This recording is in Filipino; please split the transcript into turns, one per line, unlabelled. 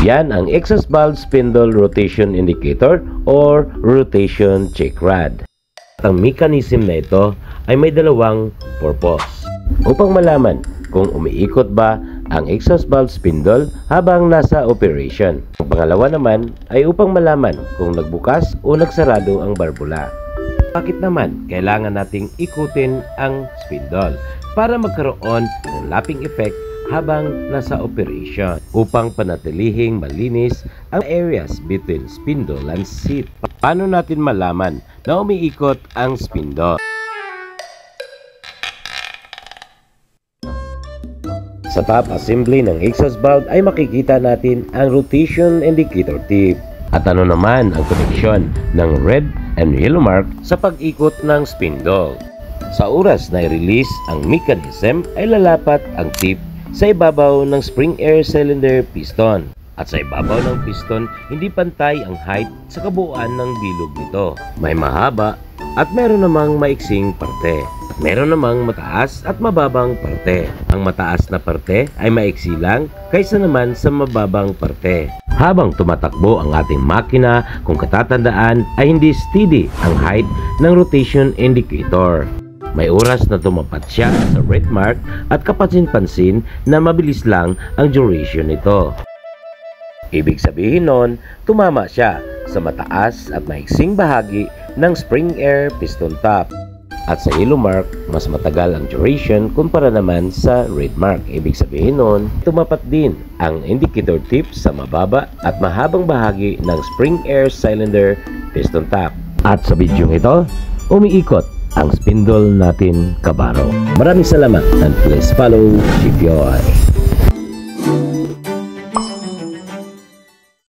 Yan ang exhaust valve spindle rotation indicator or rotation check rod. Ang mechanism na ito ay may dalawang purpose. Upang malaman kung umiikot ba ang exhaust valve spindle habang nasa operation. Ang pangalawa naman ay upang malaman kung nagbukas o nagsarado ang barbula. Bakit naman kailangan nating ikutin ang spindle? Para magkaroon ng lapping effect habang nasa operation upang panatilihing malinis ang areas between spindle and seat. Paano natin malaman na umiikot ang spindle? Sa top assembly ng exhaust valve ay makikita natin ang rotation indicator tip. At ano naman ang koneksyon ng red and yellow mark sa pag-ikot ng spindle. Sa oras na i-release ang mechanism ay lalapat ang tip sa ibabaw ng spring air cylinder piston. At sa ibabaw ng piston, hindi pantay ang height sa kabuuan ng bilog nito. May mahaba at meron namang maiksing parte. At meron namang mataas at mababang parte. Ang mataas na parte ay maiksi lang kaysa naman sa mababang parte. Habang tumatakbo ang ating makina, kung katatandaan ay hindi steady ang height ng rotation indicator. May oras na tumapat siya sa red mark at kapansin-pansin na mabilis lang ang duration nito. Ibig sabihin nun, tumama siya sa mataas at maiksing bahagi ng spring air piston top. At sa yellow mark, mas matagal ang duration kumpara naman sa red mark. Ibig sabihin nun, tumapat din ang indicator tip sa mababa at mahabang bahagi ng spring air cylinder piston top. At sa video ito, umiikot ang spindle natin, kabaro. Maraming salamat and please follow GPOI.